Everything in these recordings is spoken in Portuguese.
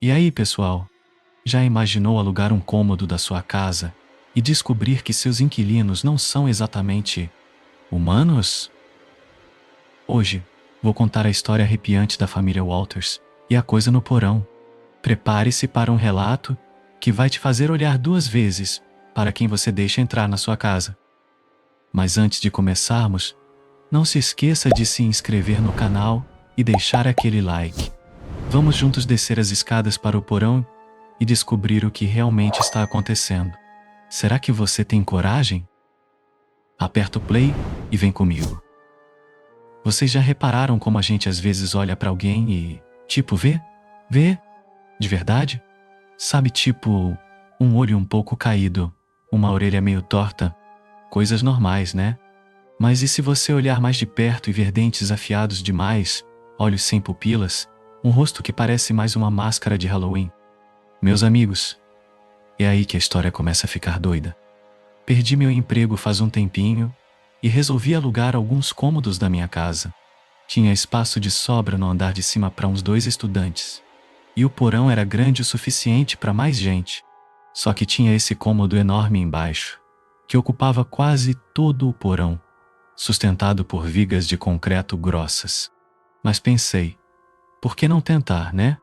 E aí, pessoal? Já imaginou alugar um cômodo da sua casa e descobrir que seus inquilinos não são exatamente humanos? Hoje, vou contar a história arrepiante da família Walters e a coisa no porão. Prepare-se para um relato que vai te fazer olhar duas vezes para quem você deixa entrar na sua casa. Mas antes de começarmos, não se esqueça de se inscrever no canal e deixar aquele like. Vamos juntos descer as escadas para o porão e descobrir o que realmente está acontecendo. Será que você tem coragem? Aperta o play e vem comigo. Vocês já repararam como a gente às vezes olha para alguém e, tipo, vê? Vê? De verdade? Sabe, tipo, um olho um pouco caído, uma orelha meio torta? Coisas normais, né? Mas e se você olhar mais de perto e ver dentes afiados demais, olhos sem pupilas, um rosto que parece mais uma máscara de Halloween? Meus amigos, é aí que a história começa a ficar doida. Perdi meu emprego faz um tempinho e resolvi alugar alguns cômodos da minha casa. Tinha espaço de sobra no andar de cima para uns 2 estudantes. E o porão era grande o suficiente para mais gente. Só que tinha esse cômodo enorme embaixo, que ocupava quase todo o porão, sustentado por vigas de concreto grossas. Mas pensei, por que não tentar, né?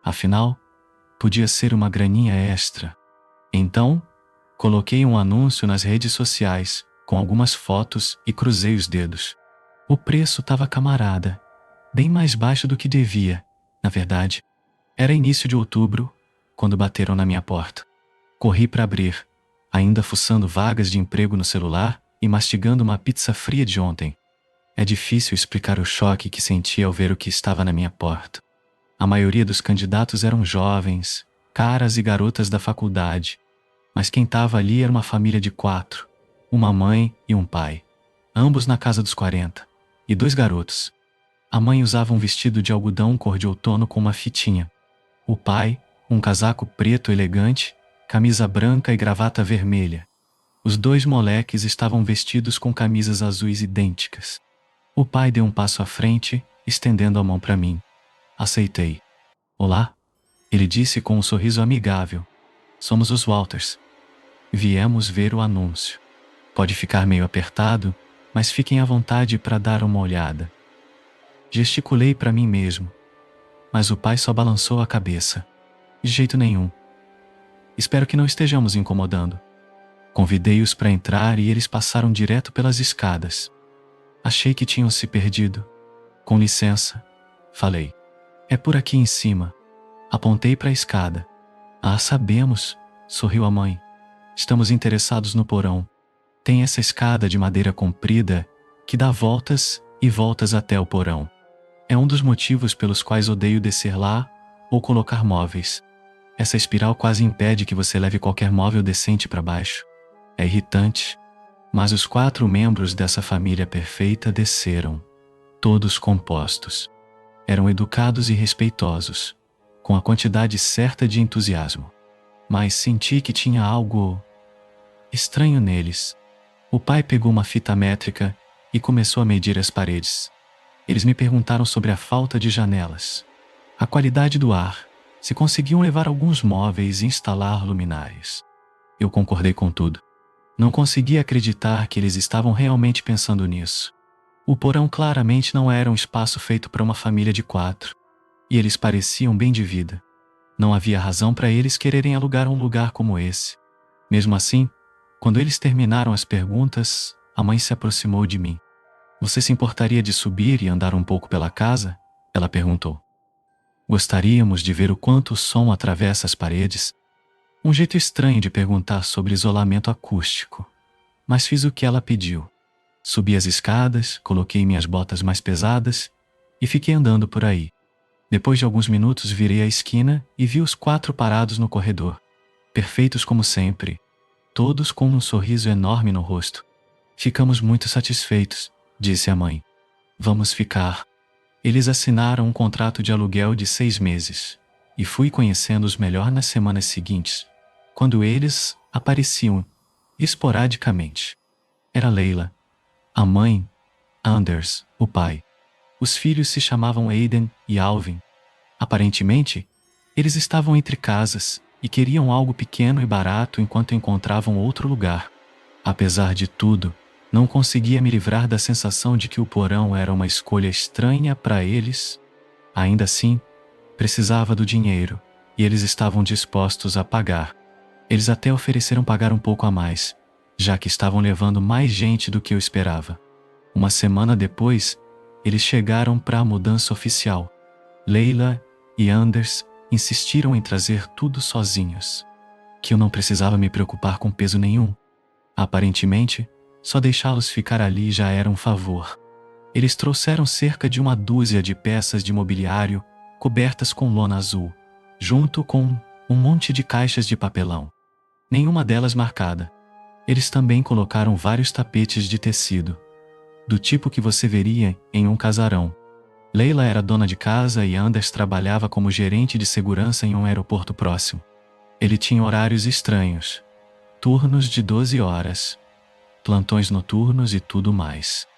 Afinal, podia ser uma graninha extra. Então, coloquei um anúncio nas redes sociais, com algumas fotos e cruzei os dedos. O preço estava camarada, bem mais baixo do que devia, na verdade. Era início de outubro, quando bateram na minha porta. Corri para abrir, ainda fuçando vagas de emprego no celular e mastigando uma pizza fria de ontem. É difícil explicar o choque que senti ao ver o que estava na minha porta. A maioria dos candidatos eram jovens, caras e garotas da faculdade, mas quem estava ali era uma família de 4, uma mãe e um pai, ambos na casa dos 40, e 2 garotos. A mãe usava um vestido de algodão cor de outono com uma fitinha. O pai, um casaco preto elegante, camisa branca e gravata vermelha. Os 2 moleques estavam vestidos com camisas azuis idênticas. O pai deu um passo à frente, estendendo a mão para mim. Aceitei. Olá, ele disse com um sorriso amigável. Somos os Walters. Viemos ver o anúncio. Pode ficar meio apertado, mas fiquem à vontade para dar uma olhada. Gesticulei para mim mesmo, mas o pai só balançou a cabeça. De jeito nenhum. Espero que não estejamos incomodando. Convidei-os para entrar e eles passaram direto pelas escadas. Achei que tinham se perdido. Com licença, falei. É por aqui em cima. Apontei para a escada. Ah, sabemos, sorriu a mãe. Estamos interessados no porão. Tem essa escada de madeira comprida que dá voltas e voltas até o porão. É um dos motivos pelos quais odeio descer lá ou colocar móveis. Essa espiral quase impede que você leve qualquer móvel decente para baixo. É irritante. Mas os 4 membros dessa família perfeita desceram, todos compostos. Eram educados e respeitosos, com a quantidade certa de entusiasmo. Mas senti que tinha algo estranho neles. O pai pegou uma fita métrica e começou a medir as paredes. Eles me perguntaram sobre a falta de janelas, a qualidade do ar, se conseguiam levar alguns móveis e instalar luminárias. Eu concordei com tudo. Não conseguia acreditar que eles estavam realmente pensando nisso. O porão claramente não era um espaço feito para uma família de 4. E eles pareciam bem de vida. Não havia razão para eles quererem alugar um lugar como esse. Mesmo assim, quando eles terminaram as perguntas, a mãe se aproximou de mim. Você se importaria de subir e andar um pouco pela casa? Ela perguntou. Gostaríamos de ver o quanto o som atravessa as paredes. Um jeito estranho de perguntar sobre isolamento acústico. Mas fiz o que ela pediu. Subi as escadas, coloquei minhas botas mais pesadas e fiquei andando por aí. Depois de alguns minutos virei a esquina e vi os 4 parados no corredor. Perfeitos como sempre. Todos com um sorriso enorme no rosto. Ficamos muito satisfeitos, disse a mãe. Vamos ficar. Eles assinaram um contrato de aluguel de 6 meses. E fui conhecendo-os melhor nas semanas seguintes, quando eles apareciam esporadicamente. Era Leila, a mãe, Anders, o pai. Os filhos se chamavam Aiden e Alvin. Aparentemente, Eles estavam entre casas e queriam algo pequeno e barato enquanto encontravam outro lugar. Apesar de tudo, não conseguia me livrar da sensação de que o porão era uma escolha estranha para eles. Ainda assim, precisava do dinheiro, e eles estavam dispostos a pagar. Eles até ofereceram pagar um pouco a mais, já que estavam levando mais gente do que eu esperava. Uma semana depois, eles chegaram para a mudança oficial. Leila e Anders insistiram em trazer tudo sozinhos. Que eu não precisava me preocupar com peso nenhum. Aparentemente, só deixá-los ficar ali já era um favor. Eles trouxeram cerca de uma dúzia de peças de mobiliário cobertas com lona azul, junto com um monte de caixas de papelão. Nenhuma delas marcada. Eles também colocaram vários tapetes de tecido, do tipo que você veria em um casarão. Leila era dona de casa e Anders trabalhava como gerente de segurança em um aeroporto próximo. Ele tinha horários estranhos, turnos de 12 horas, plantões noturnos e tudo mais.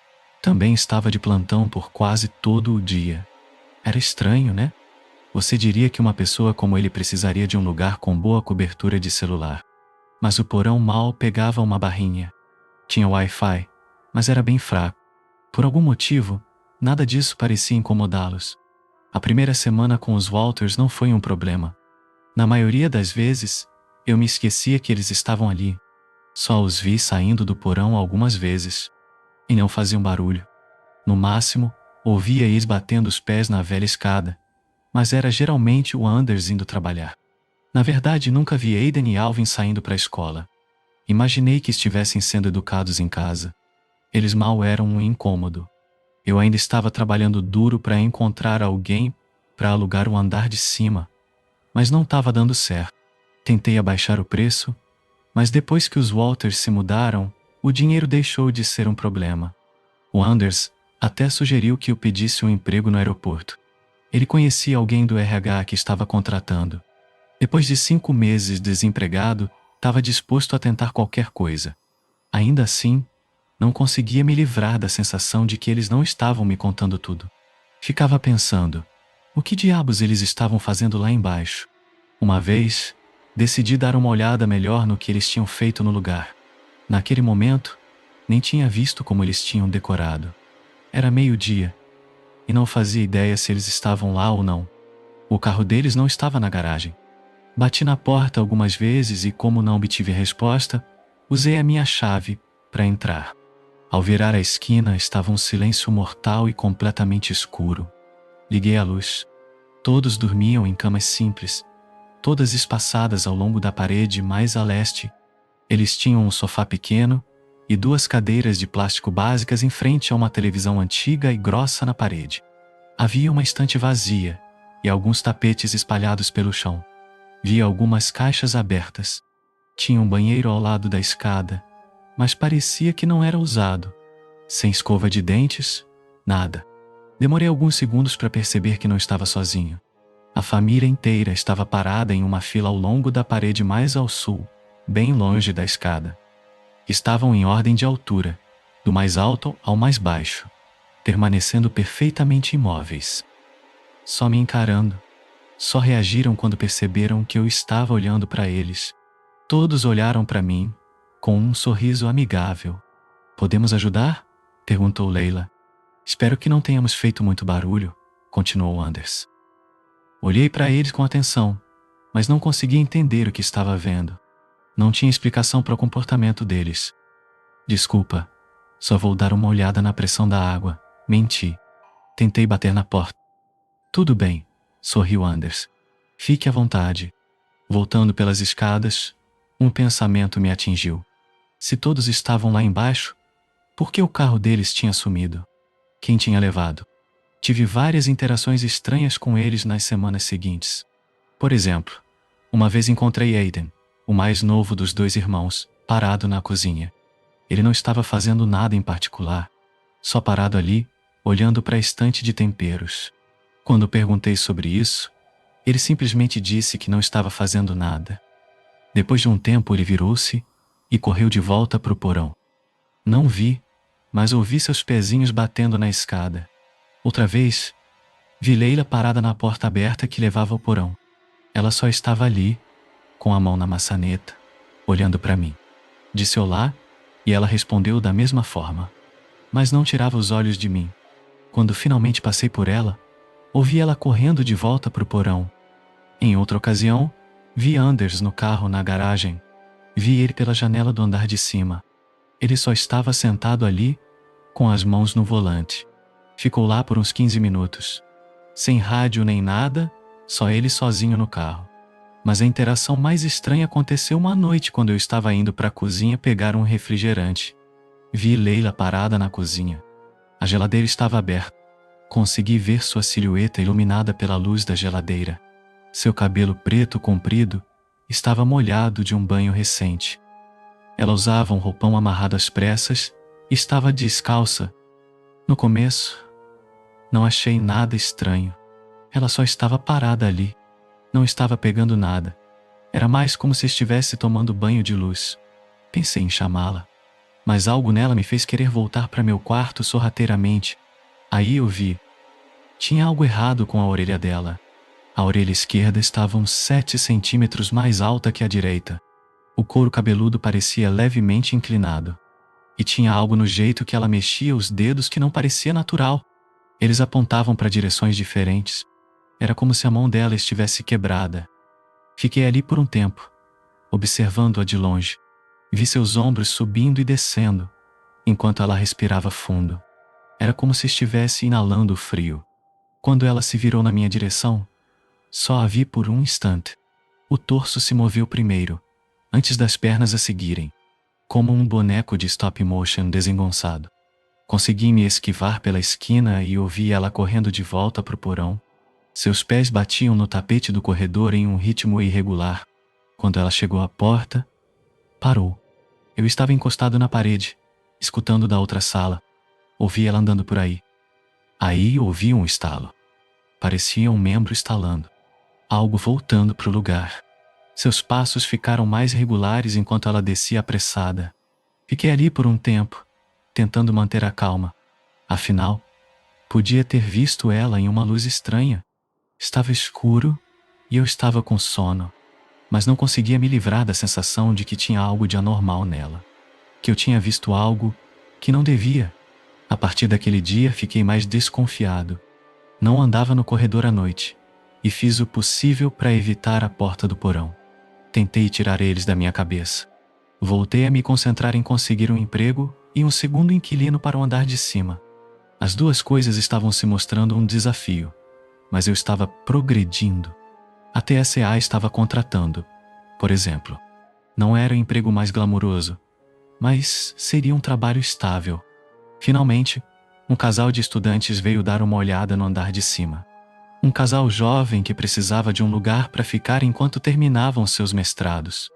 Também estava de plantão por quase todo o dia. Era estranho, né? Você diria que uma pessoa como ele precisaria de um lugar com boa cobertura de celular. Mas o porão mal pegava uma barrinha. Tinha Wi-Fi, mas era bem fraco. Por algum motivo, nada disso parecia incomodá-los. A primeira semana com os Walters não foi um problema. Na maioria das vezes, eu me esquecia que eles estavam ali. Só os vi saindo do porão algumas vezes. E não faziam barulho. No máximo, ouvia eles batendo os pés na velha escada. Mas era geralmente o Anders indo trabalhar. Na verdade, nunca vi Aiden e Alvin saindo para a escola. Imaginei que estivessem sendo educados em casa. Eles mal eram um incômodo. Eu ainda estava trabalhando duro para encontrar alguém para alugar o andar de cima, mas não estava dando certo. Tentei abaixar o preço, mas depois que os Walters se mudaram, o dinheiro deixou de ser um problema. O Anders até sugeriu que eu pedisse um emprego no aeroporto. Ele conhecia alguém do RH que estava contratando. Depois de 5 meses desempregado, estava disposto a tentar qualquer coisa. Ainda assim, não conseguia me livrar da sensação de que eles não estavam me contando tudo. Ficava pensando, o que diabos eles estavam fazendo lá embaixo? Uma vez, decidi dar uma olhada melhor no que eles tinham feito no lugar. Naquele momento, nem tinha visto como eles tinham decorado. Era meio-dia, e não fazia ideia se eles estavam lá ou não. O carro deles não estava na garagem. Bati na porta algumas vezes e, como não obtive resposta, usei a minha chave para entrar. Ao virar a esquina, estava um silêncio mortal e completamente escuro. Liguei a luz. Todos dormiam em camas simples, todas espaçadas ao longo da parede mais a leste. Eles tinham um sofá pequeno e 2 cadeiras de plástico básicas em frente a uma televisão antiga e grossa na parede. Havia uma estante vazia e alguns tapetes espalhados pelo chão. Vi algumas caixas abertas. Tinha um banheiro ao lado da escada, mas parecia que não era usado. Sem escova de dentes, nada. Demorei alguns segundos para perceber que não estava sozinho. A família inteira estava parada em uma fila ao longo da parede mais ao sul, bem longe da escada. Estavam em ordem de altura, do mais alto ao mais baixo, permanecendo perfeitamente imóveis. Só me encarando. Só reagiram quando perceberam que eu estava olhando para eles. Todos olharam para mim, com um sorriso amigável. "Podemos ajudar?" perguntou Leila. "Espero que não tenhamos feito muito barulho", continuou Anders. Olhei para eles com atenção, mas não conseguia entender o que estava vendo. Não tinha explicação para o comportamento deles. "Desculpa, só vou dar uma olhada na pressão da água", menti. Tentei bater na porta. "Tudo bem", sorriu Anders. "Fique à vontade." Voltando pelas escadas, um pensamento me atingiu. Se todos estavam lá embaixo, por que o carro deles tinha sumido? Quem tinha levado? Tive várias interações estranhas com eles nas semanas seguintes. Por exemplo, uma vez encontrei Aiden, o mais novo dos 2 irmãos, parado na cozinha. Ele não estava fazendo nada em particular, só parado ali, olhando para a estante de temperos. Quando perguntei sobre isso, ele simplesmente disse que não estava fazendo nada. Depois de um tempo, ele virou-se e correu de volta para o porão. Não vi, mas ouvi seus pezinhos batendo na escada. Outra vez, vi Leila parada na porta aberta que levava ao porão. Ela só estava ali, com a mão na maçaneta, olhando para mim. Disse olá, e ela respondeu da mesma forma. Mas não tirava os olhos de mim. Quando finalmente passei por ela, ouvi ela correndo de volta para o porão. Em outra ocasião, vi Anders no carro na garagem. Vi ele pela janela do andar de cima. Ele só estava sentado ali, com as mãos no volante. Ficou lá por uns 15 minutos. Sem rádio nem nada, só ele sozinho no carro. Mas a interação mais estranha aconteceu uma noite quando eu estava indo para a cozinha pegar um refrigerante. Vi Leila parada na cozinha. A geladeira estava aberta. Consegui ver sua silhueta iluminada pela luz da geladeira. Seu cabelo preto comprido estava molhado de um banho recente. Ela usava um roupão amarrado às pressas e estava descalça. No começo, não achei nada estranho. Ela só estava parada ali. Não estava pegando nada. Era mais como se estivesse tomando banho de luz. Pensei em chamá-la. Mas algo nela me fez querer voltar para meu quarto sorrateiramente. Aí eu vi. Tinha algo errado com a orelha dela. A orelha esquerda estava uns 7 centímetros mais alta que a direita. O couro cabeludo parecia levemente inclinado. E tinha algo no jeito que ela mexia os dedos que não parecia natural. Eles apontavam para direções diferentes. Era como se a mão dela estivesse quebrada. Fiquei ali por um tempo, observando-a de longe. Vi seus ombros subindo e descendo, enquanto ela respirava fundo. Era como se estivesse inalando o frio. Quando ela se virou na minha direção, só a vi por um instante. O torso se moveu primeiro, antes das pernas a seguirem, como um boneco de stop motion desengonçado. Consegui me esquivar pela esquina e ouvi ela correndo de volta para o porão. Seus pés batiam no tapete do corredor em um ritmo irregular. Quando ela chegou à porta, parou. Eu estava encostado na parede, escutando da outra sala. Ouvi ela andando por aí. Aí ouvi um estalo. Parecia um membro estalando. Algo voltando para o lugar. Seus passos ficaram mais regulares enquanto ela descia apressada. Fiquei ali por um tempo, tentando manter a calma. Afinal, podia ter visto ela em uma luz estranha. Estava escuro e eu estava com sono, mas não conseguia me livrar da sensação de que tinha algo de anormal nela. Que eu tinha visto algo que não devia. A partir daquele dia fiquei mais desconfiado. Não andava no corredor à noite e fiz o possível para evitar a porta do porão. Tentei tirar eles da minha cabeça. Voltei a me concentrar em conseguir um emprego e um segundo inquilino para o andar de cima. As duas coisas estavam se mostrando um desafio, mas eu estava progredindo. A TSA estava contratando, por exemplo. Não era o emprego mais glamuroso, mas seria um trabalho estável. Finalmente, um casal de estudantes veio dar uma olhada no andar de cima. Um casal jovem que precisava de um lugar para ficar enquanto terminavam seus mestrados.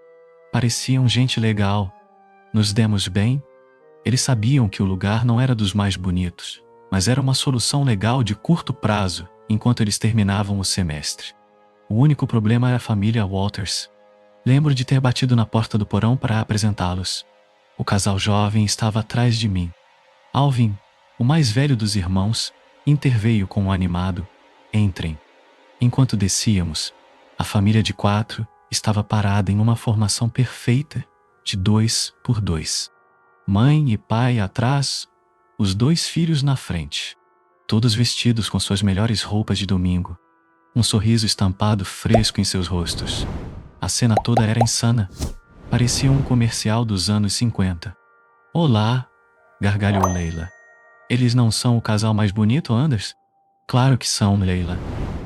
Pareciam gente legal. Nos demos bem. Eles sabiam que o lugar não era dos mais bonitos, mas era uma solução legal de curto prazo, enquanto eles terminavam o semestre. O único problema era a família Walters. Lembro de ter batido na porta do porão para apresentá-los. O casal jovem estava atrás de mim. Alvin, o mais velho dos irmãos, interveio com um animado: "Entrem." Enquanto descíamos, a família de 4 estava parada em uma formação perfeita de 2 por 2. Mãe e pai atrás, os 2 filhos na frente. Todos vestidos com suas melhores roupas de domingo. Um sorriso estampado fresco em seus rostos. A cena toda era insana. Parecia um comercial dos anos 50. "Olá", gargalhou Leila. "Eles não são o casal mais bonito, Anders?" "Claro que são, Leila",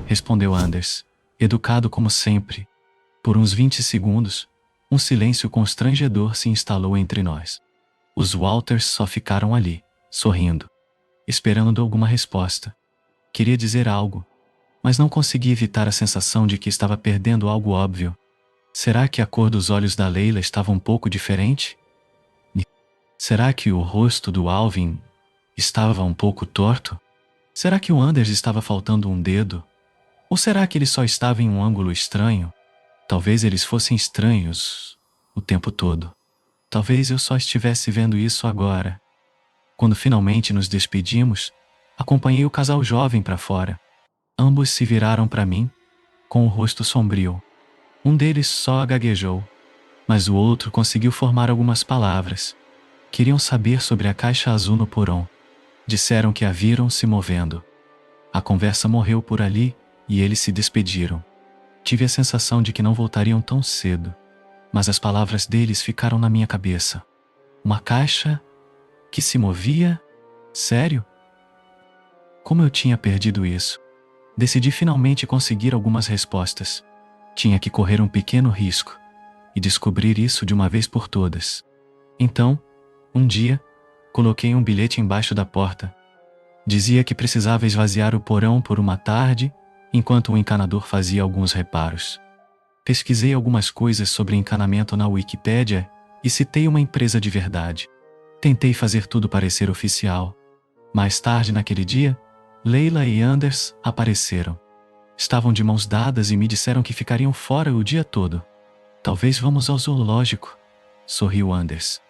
respondeu Anders, educado como sempre. Por uns 20 segundos, um silêncio constrangedor se instalou entre nós. Os Walters só ficaram ali, sorrindo, esperando alguma resposta. Queria dizer algo, mas não conseguia evitar a sensação de que estava perdendo algo óbvio. Será que a cor dos olhos da Leila estava um pouco diferente? Será que o rosto do Alvin estava um pouco torto? Será que o Anders estava faltando um dedo? Ou será que ele só estava em um ângulo estranho? Talvez eles fossem estranhos o tempo todo. Talvez eu só estivesse vendo isso agora. Quando finalmente nos despedimos, acompanhei o casal jovem para fora. Ambos se viraram para mim. com o rosto sombrio. Um deles só gaguejou, mas o outro conseguiu formar algumas palavras. Queriam saber sobre a caixa azul no porão. Disseram que a viram se movendo. A conversa morreu por ali e eles se despediram. Tive a sensação de que não voltariam tão cedo, mas as palavras deles ficaram na minha cabeça. Uma caixa que se movia? Sério? Como eu tinha perdido isso? Decidi finalmente conseguir algumas respostas. Tinha que correr um pequeno risco e descobrir isso de uma vez por todas. Então, um dia, coloquei um bilhete embaixo da porta. Dizia que precisava esvaziar o porão por uma tarde, enquanto o encanador fazia alguns reparos. Pesquisei algumas coisas sobre encanamento na Wikipédia e citei uma empresa de verdade. Tentei fazer tudo parecer oficial. Mais tarde naquele dia, Leila e Anders apareceram. Estavam de mãos dadas e me disseram que ficariam fora o dia todo. Talvez vamos ao zoológico, sorriu Anders.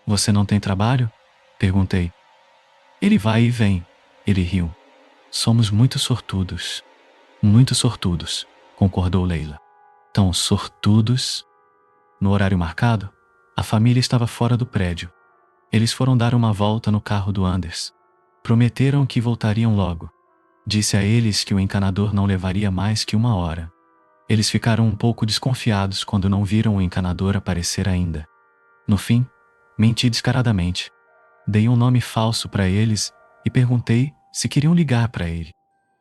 Você não tem trabalho? Perguntei. Ele vai e vem, ele riu. Somos muito sortudos. Muito sortudos, concordou Leila. Tão sortudos? No horário marcado, a família estava fora do prédio. Eles foram dar uma volta no carro do Anders. Prometeram que voltariam logo. Disse a eles que o encanador não levaria mais que 1 hora. Eles ficaram um pouco desconfiados quando não viram o encanador aparecer ainda. No fim, menti descaradamente. Dei um nome falso para eles e perguntei se queriam ligar para ele.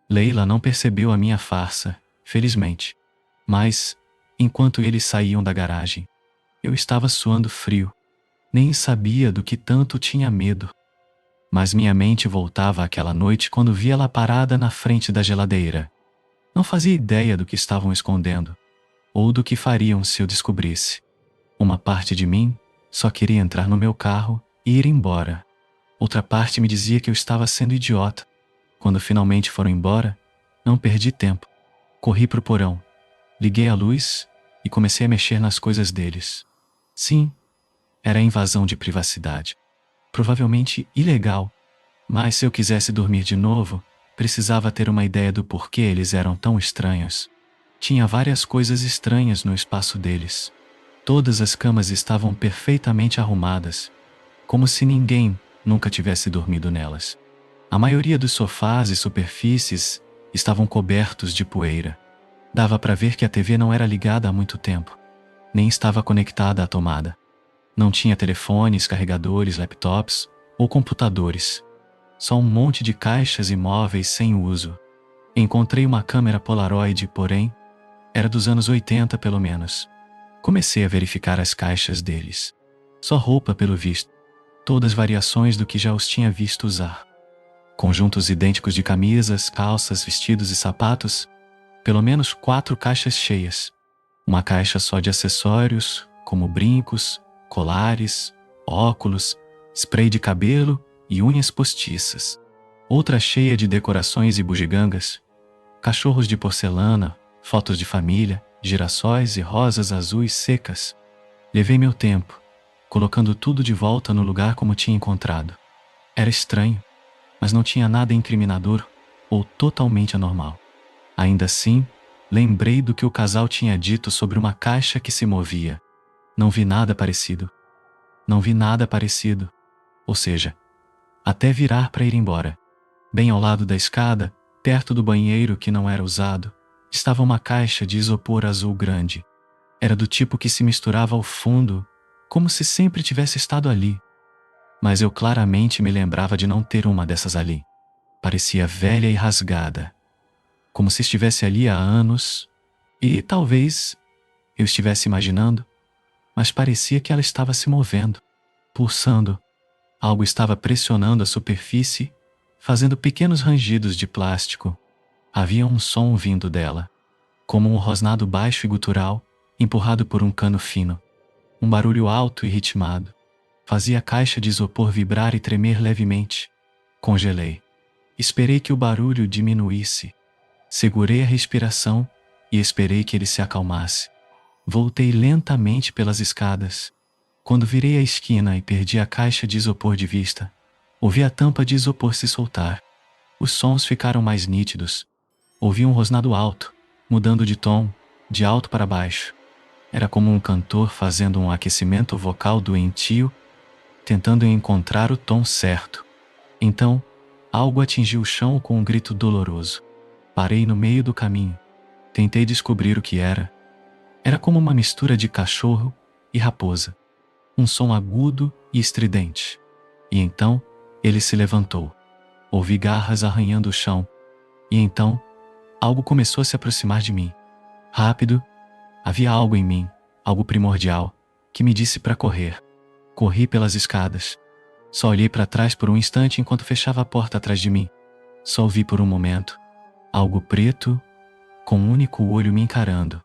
Leila não percebeu a minha farsa, felizmente. Mas, enquanto eles saíam da garagem, eu estava suando frio. Nem sabia do que tanto tinha medo. Mas minha mente voltava àquela noite quando vi ela parada na frente da geladeira. Não fazia ideia do que estavam escondendo, ou do que fariam se eu descobrisse. Uma parte de mim só queria entrar no meu carro e ir embora. Outra parte me dizia que eu estava sendo idiota. Quando finalmente foram embora, não perdi tempo. Corri para o porão, liguei a luz e comecei a mexer nas coisas deles. Sim, era invasão de privacidade. Provavelmente ilegal, mas se eu quisesse dormir de novo, precisava ter uma ideia do porquê eles eram tão estranhos. Tinha várias coisas estranhas no espaço deles. Todas as camas estavam perfeitamente arrumadas, como se ninguém nunca tivesse dormido nelas. A maioria dos sofás e superfícies estavam cobertos de poeira. Dava para ver que a TV não era ligada há muito tempo, nem estava conectada à tomada. Não tinha telefones, carregadores, laptops ou computadores. Só um monte de caixas e móveis sem uso. Encontrei uma câmera Polaroid, porém, era dos anos 80 pelo menos. Comecei a verificar as caixas deles. Só roupa pelo visto. Todas variações do que já os tinha visto usar. Conjuntos idênticos de camisas, calças, vestidos e sapatos. Pelo menos 4 caixas cheias. Uma caixa só de acessórios, como brincos, colares, óculos, spray de cabelo e unhas postiças. Outra cheia de decorações e bugigangas, cachorros de porcelana, fotos de família, girassóis e rosas azuis secas. Levei meu tempo, colocando tudo de volta no lugar como tinha encontrado. Era estranho, mas não tinha nada incriminador ou totalmente anormal. Ainda assim, lembrei do que o casal tinha dito sobre uma caixa que se movia. Não vi nada parecido. Não vi nada parecido. Ou seja, até virar para ir embora. Bem ao lado da escada, perto do banheiro que não era usado, estava uma caixa de isopor azul grande. Era do tipo que se misturava ao fundo, como se sempre tivesse estado ali. Mas eu claramente me lembrava de não ter uma dessas ali. Parecia velha e rasgada, como se estivesse ali há anos, e talvez eu estivesse imaginando, mas parecia que ela estava se movendo, pulsando. Algo estava pressionando a superfície, fazendo pequenos rangidos de plástico. Havia um som vindo dela, como um rosnado baixo e gutural, empurrado por um cano fino. Um barulho alto e ritmado. Fazia a caixa de isopor vibrar e tremer levemente. Congelei. Esperei que o barulho diminuísse. Segurei a respiração e esperei que ele se acalmasse. Voltei lentamente pelas escadas. Quando virei a esquina e perdi a caixa de isopor de vista, ouvi a tampa de isopor se soltar. Os sons ficaram mais nítidos. Ouvi um rosnado alto, mudando de tom, de alto para baixo. Era como um cantor fazendo um aquecimento vocal doentio, tentando encontrar o tom certo. Então, algo atingiu o chão com um grito doloroso. Parei no meio do caminho. Tentei descobrir o que era. Era como uma mistura de cachorro e raposa. Um som agudo e estridente. E então, ele se levantou. Ouvi garras arranhando o chão. E então, algo começou a se aproximar de mim. Rápido, havia algo em mim, algo primordial, que me disse para correr. Corri pelas escadas. Só olhei para trás por um instante enquanto fechava a porta atrás de mim. Só ouvi por um momento. Algo preto, com um único olho me encarando.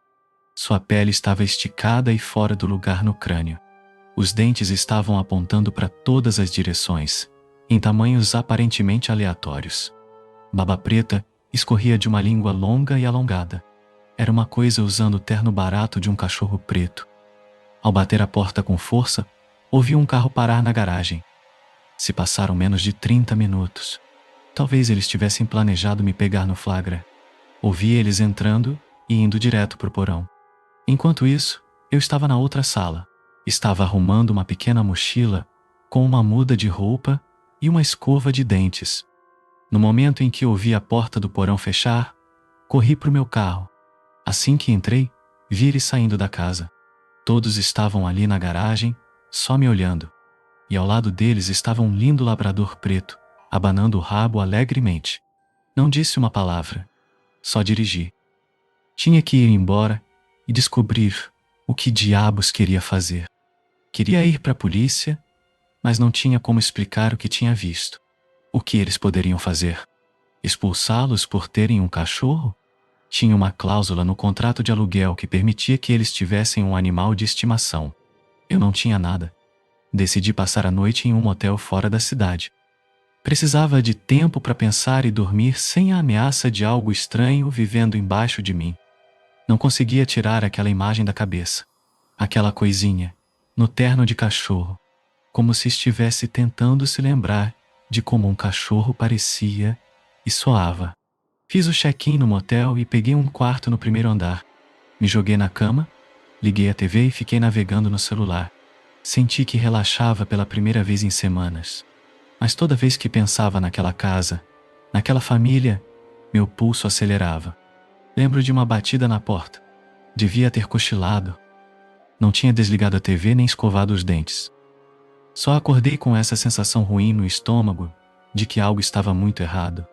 Sua pele estava esticada e fora do lugar no crânio. Os dentes estavam apontando para todas as direções, em tamanhos aparentemente aleatórios. Baba preta escorria de uma língua longa e alongada. Era uma coisa usando o terno barato de um cachorro preto. Ao bater a porta com força, ouvi um carro parar na garagem. Se passaram menos de 30 minutos. Talvez eles tivessem planejado me pegar no flagra. Ouvi eles entrando e indo direto para o porão. Enquanto isso, eu estava na outra sala. Estava arrumando uma pequena mochila com uma muda de roupa e uma escova de dentes. No momento em que ouvi a porta do porão fechar, corri para o meu carro. Assim que entrei, vi eles saindo da casa. Todos estavam ali na garagem, só me olhando. E ao lado deles estava um lindo labrador preto, abanando o rabo alegremente. Não disse uma palavra. Só dirigi. Tinha que ir embora e descobrir o que diabos queria fazer. Queria ir para a polícia, mas não tinha como explicar o que tinha visto. O que eles poderiam fazer? Expulsá-los por terem um cachorro? Tinha uma cláusula no contrato de aluguel que permitia que eles tivessem um animal de estimação. Eu não tinha nada. Decidi passar a noite em um motel fora da cidade. Precisava de tempo para pensar e dormir sem a ameaça de algo estranho vivendo embaixo de mim. Não conseguia tirar aquela imagem da cabeça. Aquela coisinha, no terno de cachorro, como se estivesse tentando se lembrar de como um cachorro parecia e soava. Fiz o check-in no motel e peguei um quarto no primeiro andar. Me joguei na cama, liguei a TV e fiquei navegando no celular. Senti que relaxava pela primeira vez em semanas. Mas toda vez que pensava naquela casa, naquela família, meu pulso acelerava. Lembro de uma batida na porta. Devia ter cochilado. Não tinha desligado a TV nem escovado os dentes. Só acordei com essa sensação ruim no estômago de que algo estava muito errado.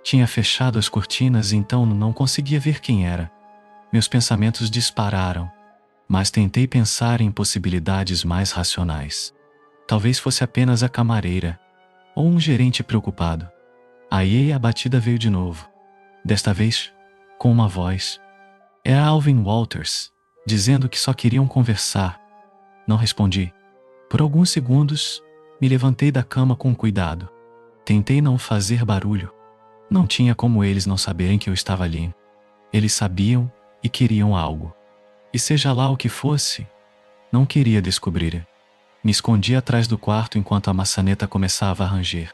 Tinha fechado as cortinas, então não conseguia ver quem era. Meus pensamentos dispararam, mas tentei pensar em possibilidades mais racionais. Talvez fosse apenas a camareira, ou um gerente preocupado. Aí a batida veio de novo. Desta vez, com uma voz. Era Alvin Walters, dizendo que só queriam conversar. Não respondi. Por alguns segundos, me levantei da cama com cuidado. Tentei não fazer barulho. Não tinha como eles não saberem que eu estava ali. Eles sabiam e queriam algo. E seja lá o que fosse, não queria descobrir. Me escondi atrás do quarto enquanto a maçaneta começava a ranger.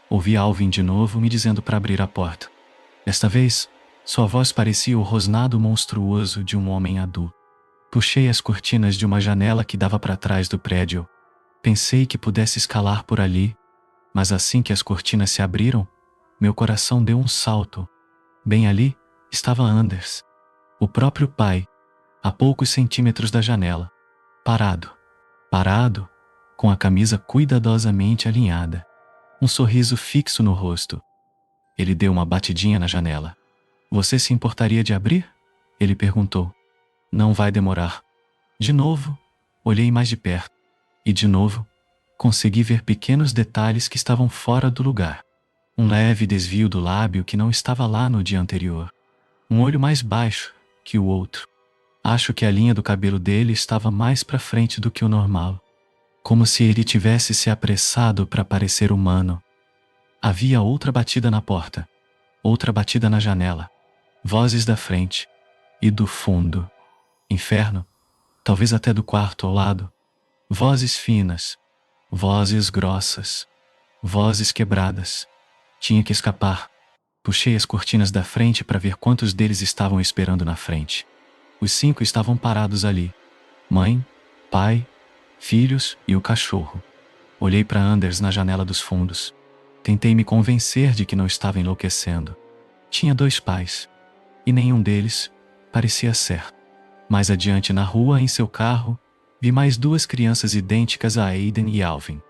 Ouvi Alvin de novo me dizendo para abrir a porta. Desta vez, sua voz parecia o rosnado monstruoso de um homem adulto. Puxei as cortinas de uma janela que dava para trás do prédio. Pensei que pudesse escalar por ali, mas assim que as cortinas se abriram, meu coração deu um salto. Bem ali estava Anders, o próprio pai, a poucos centímetros da janela, parado, com a camisa cuidadosamente alinhada, um sorriso fixo no rosto. Ele deu uma batidinha na janela. Você se importaria de abrir? Ele perguntou. Não vai demorar. De novo, olhei mais de perto. E de novo, consegui ver pequenos detalhes que estavam fora do lugar. Um leve desvio do lábio que não estava lá no dia anterior. Um olho mais baixo que o outro. Acho que a linha do cabelo dele estava mais para frente do que o normal. Como se ele tivesse se apressado para parecer humano. Havia outra batida na porta. Outra batida na janela. Vozes da frente e do fundo. Inferno, talvez até do quarto ao lado. Vozes finas, vozes grossas, vozes quebradas. Tinha que escapar. Puxei as cortinas da frente para ver quantos deles estavam esperando na frente. Os 5 estavam parados ali: mãe, pai, filhos e o cachorro. Olhei para Anders na janela dos fundos. Tentei me convencer de que não estava enlouquecendo. Tinha 2 pais, e nenhum deles parecia certo. Mais adiante na rua, em seu carro, vi mais 2 crianças idênticas a Aiden e Alvin.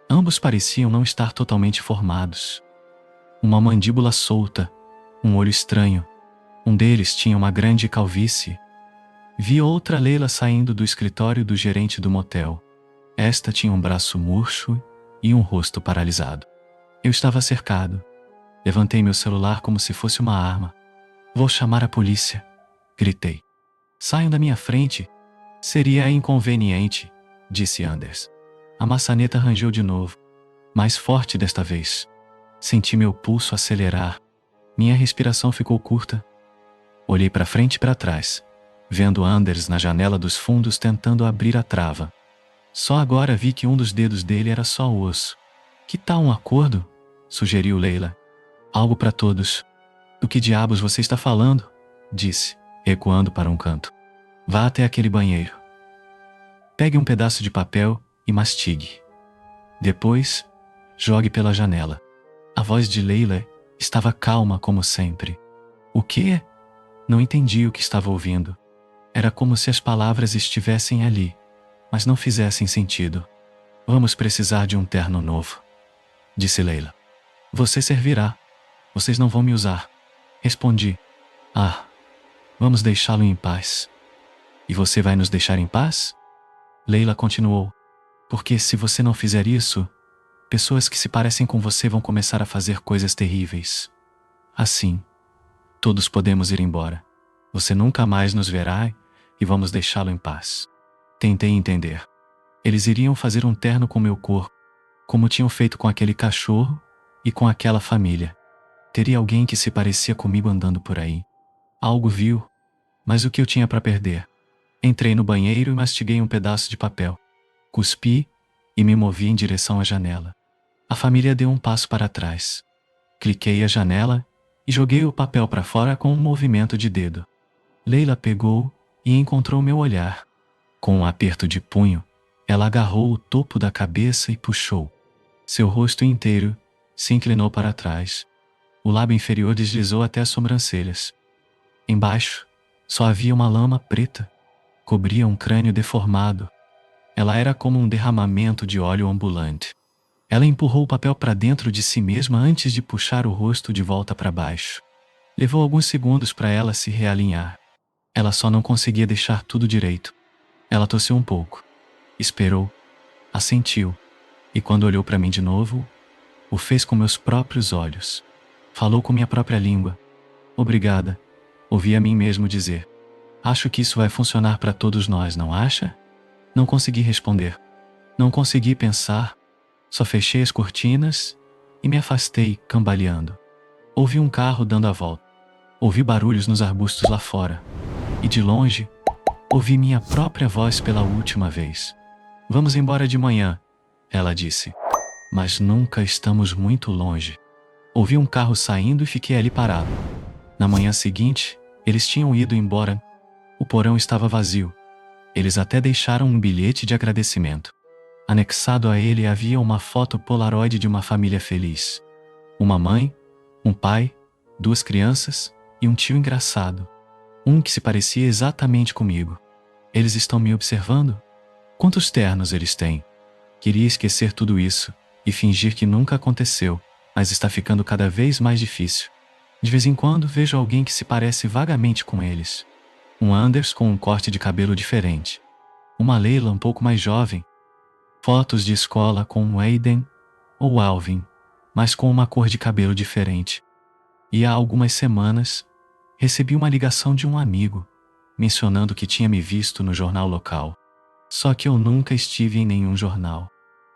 Ambos pareciam não estar totalmente formados. Uma mandíbula solta, um olho estranho. Um deles tinha uma grande calvície. Vi outra Leila saindo do escritório do gerente do motel. Esta tinha um braço murcho e um rosto paralisado. Eu estava cercado. Levantei meu celular como se fosse uma arma. Vou chamar a polícia, gritei. Saiam da minha frente. Seria inconveniente, disse Anders. A maçaneta rangeu de novo, mais forte desta vez. Senti meu pulso acelerar. Minha respiração ficou curta. Olhei para frente e para trás, vendo Anders na janela dos fundos tentando abrir a trava. Só agora vi que um dos dedos dele era só osso. Que tal um acordo? Sugeriu Leila. Algo para todos. Do que diabos você está falando? Disse, recuando para um canto. Vá até aquele banheiro. Pegue um pedaço de papel e mastigue. Depois, jogue pela janela. A voz de Leila estava calma como sempre. O quê? Não entendi o que estava ouvindo. Era como se as palavras estivessem ali, mas não fizessem sentido. Vamos precisar de um terno novo, disse Leila. Você servirá. Vocês não vão me usar. Respondi. Ah, vamos deixá-lo em paz. E você vai nos deixar em paz? Leila continuou. Porque se você não fizer isso, pessoas que se parecem com você vão começar a fazer coisas terríveis. Assim, todos podemos ir embora. Você nunca mais nos verá e vamos deixá-lo em paz. Tentei entender. Eles iriam fazer um terno com meu corpo, como tinham feito com aquele cachorro e com aquela família. Teria alguém que se parecia comigo andando por aí. Algo vil, mas o que eu tinha para perder? Entrei no banheiro e mastiguei um pedaço de papel. Cuspi e me movi em direção à janela. A família deu um passo para trás. Cliquei a janela e joguei o papel para fora com um movimento de dedo. Leila pegou e encontrou meu olhar. Com um aperto de punho, ela agarrou o topo da cabeça e puxou. Seu rosto inteiro se inclinou para trás. O lábio inferior deslizou até as sobrancelhas. Embaixo, só havia uma lama preta. Cobria um crânio deformado. Ela era como um derramamento de óleo ambulante. Ela empurrou o papel para dentro de si mesma antes de puxar o rosto de volta para baixo. Levou alguns segundos para ela se realinhar. Ela só não conseguia deixar tudo direito. Ela tossiu um pouco. Esperou. Assentiu. E quando olhou para mim de novo, o fez com meus próprios olhos. Falou com minha própria língua. Obrigada. Ouvi a mim mesmo dizer. Acho que isso vai funcionar para todos nós, não acha? Não consegui responder. Não consegui pensar. Só fechei as cortinas e me afastei, cambaleando. Ouvi um carro dando a volta. Ouvi barulhos nos arbustos lá fora. E de longe, ouvi minha própria voz pela última vez. Vamos embora de manhã, ela disse. Mas nunca estamos muito longe. Ouvi um carro saindo e fiquei ali parado. Na manhã seguinte, eles tinham ido embora. O porão estava vazio. Eles até deixaram um bilhete de agradecimento. Anexado a ele havia uma foto polaroid de uma família feliz. Uma mãe, um pai, 2 crianças e um tio engraçado. Um que se parecia exatamente comigo. Eles estão me observando? Quantos ternos eles têm? Queria esquecer tudo isso e fingir que nunca aconteceu, mas está ficando cada vez mais difícil. De vez em quando vejo alguém que se parece vagamente com eles. Um Anders com um corte de cabelo diferente. Uma Leila um pouco mais jovem. Fotos de escola com um Aiden ou Alvin, mas com uma cor de cabelo diferente. E há algumas semanas, recebi uma ligação de um amigo, mencionando que tinha me visto no jornal local. Só que eu nunca estive em nenhum jornal.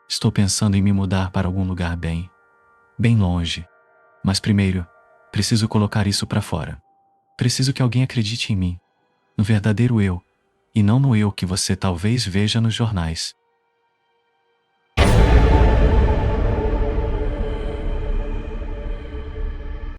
Estou pensando em me mudar para algum lugar bem longe. Mas primeiro, preciso colocar isso para fora. Preciso que alguém acredite em mim, no verdadeiro eu, e não no eu que você talvez veja nos jornais.